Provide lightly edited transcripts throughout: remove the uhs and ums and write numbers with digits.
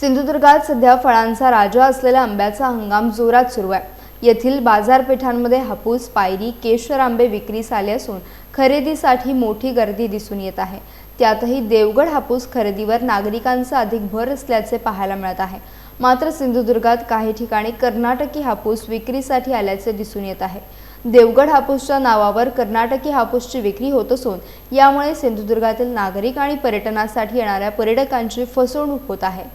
सिंधुदुर्गात सध्या फळांचा राजा असलेल्या आंब्याचा हंगाम जोरात सुरू आहे। येथील बाजारपेठांमध्ये हापूस, पायरी, केशर आंबे विक्रीस आले असून खरेदीसाठी मोठी गर्दी दिसून येत आहे। त्यातही देवगड हापूस खरेदीवर नागरिकांचा अधिक भर असल्याचे पाहायला मिळत आहे। मात्र सिंधुदुर्गात काही ठिकाणी कर्नाटकी हापूस विक्रीसाठी आल्याचे दिसून येत आहे। देवगड हापूसच्या नावावर कर्नाटकी हापूसची विक्री होत असून यामुळे सिंधुदुर्गातील नागरिक आणि पर्यटनासाठी येणाऱ्या पर्यटकांची फसवणूक होत आहे।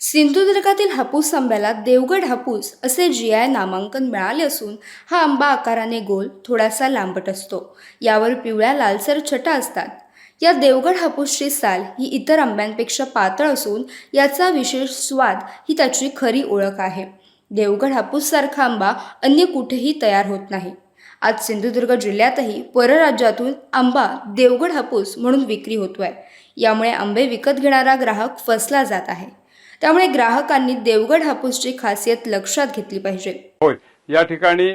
सिंधुदुर्गातील हापूस आंब्याला देवगड हापूस असे GI नामांकन मिळाले असून हा आंबा आकाराने गोल, थोडासा लांबट असतो। यावर पिवळ्या लालसर छटा असतात। या देवगड हापूसची साल ही इतर आंब्यांपेक्षा पातळ असून याचा विशेष स्वाद ही त्याची खरी ओळख आहे। देवगड हापूस सारखा आंबा अन्य कुठेही तयार होत नाही। आज सिंधुदुर्ग जिल्ह्यातही परराज्यातून आंबा देवगड हापूस म्हणून विक्री होतोय। यामुळे आंबे विकत घेणारा ग्राहक फसला जात आहे। त्यामुळे ग्राहकांनी देवगड हापूसची खासियत लक्षात घेतली पाहिजे। होय, या ठिकाणी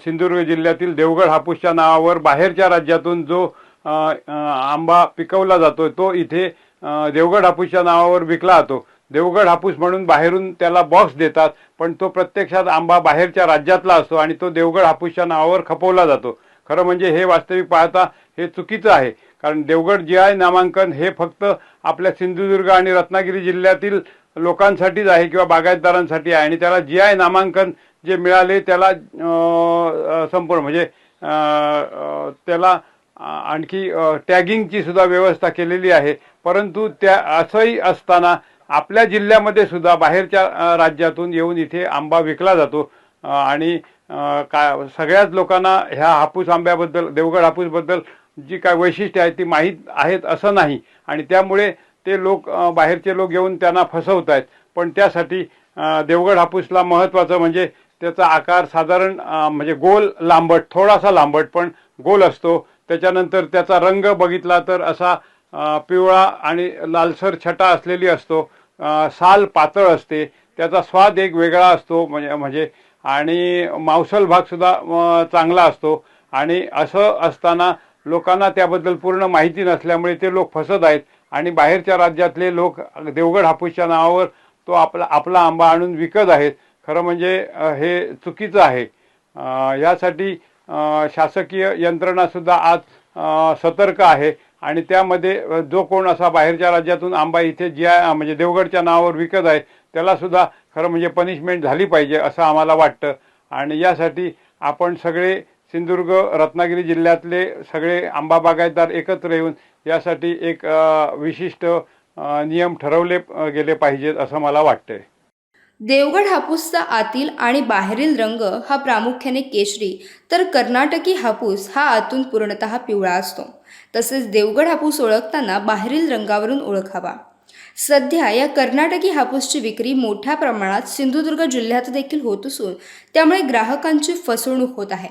सिंधुदुर्ग जिल्ह्यातील देवगड हापूसच्या नावावर बाहेरच्या राज्यातून जो आंबा पिकवला जातो तो इथे देवगड हापूसच्या नावावर विकला जातो। देवगड हापूस म्हणून बाहेरून त्याला बॉक्स देतात, पण तो प्रत्यक्षात आंबा बाहेरच्या राज्यातला असतो आणि तो देवगड हापूसच्या नावावर खपवला जातो। खरं म्हणजे हे वास्तविक पाहता हे चुकीचं आहे, कारण देवगड GI नामांकन हे फक्त आपल्या सिंधुदुर्ग आणि रत्नागिरी जिल्ह्यातील लोकांसाठीच आहे किंवा बागायतदारांसाठी आहे आणि त्याला GI नामांकन जे मिळाले त्याला संपूर्ण म्हणजे त्याला आणखी टॅगिंगची सुद्धा व्यवस्था केलेली आहे। परंतु त्या असंही असताना आपल्या जिल्ह्यामध्ये सुद्धा बाहेरच्या राज्यातून येऊन इथे आंबा विकला जातो आणि सगळ्याच लोकांना ह्या हापूस आंब्याबद्दल, देवगड हापूसबद्दल जी काय वैशिष्ट्ये आहेत ती माहीत आहेत असं नाही आणि त्यामुळे ते लोक बाहेरचे लोक येऊन त्यांना फसवत आहेत। पण त्यासाठी देवगड हापूसला महत्त्वाचं म्हणजे त्याचा आकार साधारण म्हणजे गोल लांबट, थोडासा लांबट पण गोल असतो। त्याच्यानंतर त्याचा रंग बघितला तर असा पिवळा आणि लालसर छटा असलेली असतो। साल पातळ असते, त्याचा स्वाद एक वेगळा असतो म्हणजे आणि मांसल भाग सुद्धा चांगला असतो आणि असं असताना लोकांना त्याबद्दल पूर्ण माहिती नसल्यामुळे ते लोक फसत आहेत आणि बाहेरच्या राज्यातले लोक देवगड हापूसच्या नावावर तो आपला आंबा आणून विकत आहेत। खरं म्हणजे हे चुकीचं आहे। यासाठी शासकीय यंत्रणा सुद्धा आज सतर्क आहे आणि त्यामध्ये जो कोण असा बाहेरच्या राज्यातून आंबा इथे GI म्हणजे देवगडच्या नावावर विकत आहे त्याला सुद्धा खरं म्हणजे पनिशमेंट झाली पाहिजे असं आम्हाला वाटतं आणि यासाठी आपण सगळे सिंधुदुर्ग, रत्नागिरी जिल्ह्यातले सगळे आंबा बागायतदार एकत्र येऊन यासाठी एक विशिष्ट नियम ठरवले गेले पाहिजेत असं मला वाटतंय। देवगड हापूसचा आतील आणि बाहेरील रंग हा प्रामुख्याने केशरी, तर कर्नाटकी हापूस हा आतून पूर्णतः पिवळा असतो। तसेच देवगड हापूस ओळखताना बाहेरील रंगावरून ओळखावा। सध्या या कर्नाटकी हापूसची विक्री मोठ्या प्रमाणात सिंधुदुर्ग जिल्ह्यात देखील होत असून त्यामुळे ग्राहकांची फसवणूक होत आहे।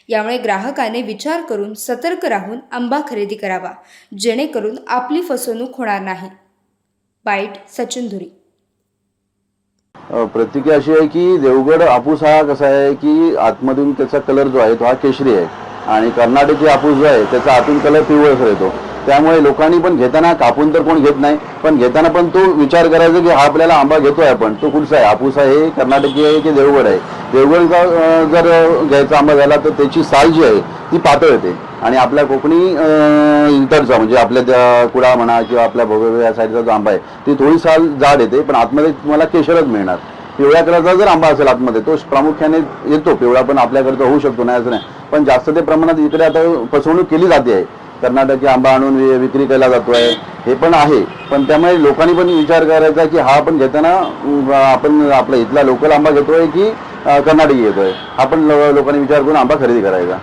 यामुळे ग्राहकाने विचार करून सतर्क राहून आंबा खरेदी करावा, जेणेकरून आपली फसवणूक होणार नाही। बाईट सचिन धुरी। प्रतिक्रिया अशी आहे की देवगड हापूस हा कसा आहे की आतमधून त्याचा कलर जो आहे तो हा केशरी आहे आणि कर्नाटकी हापूस जो आहे त्याचा आतून कलर पिवळसर येतो। त्यामुळे लोकांनी पण घेताना कापून तर कोण घेत नाही, पण घेताना पण तो विचार करायचा की हा आपल्याला आंबा घेतोय आपण तो कुठचा आहे, हापूस आहे, कर्नाटकी आहे की देवगड आहे। देवगडचा जर घ्यायचा आंबा झाला तर त्याची साल जी आहे ती पातळ येते आणि आपल्या कोकणी इतरचा म्हणजे आपल्या त्या कुडा म्हणा किंवा आपल्या भोगवे या साईडचा जो आंबा आहे ती थोडी साल जाड येते, पण आतमध्ये तुम्हाला केशरच मिळणार। पिवळ्या कलरचा जर आंबा असेल आतमध्ये तो प्रामुख्याने येतो पिवळा, पण आपल्याकडे होऊ शकतो नाही असं नाही, पण जास्त ते प्रमाणात इकडे आता फसवणूक केली जाते आहे। कर्नाटकी आंबा आणून विक्री केला जातोय हे पण आहे, पण त्यामुळे लोकांनी पण विचार करायचा की हा आपण घेताना आपण आपला इथला लोकल आंबा घेतोय की कर्नाटकी घेतोय, हा पण लोकांनी विचार करून आंबा खरेदी करायचा।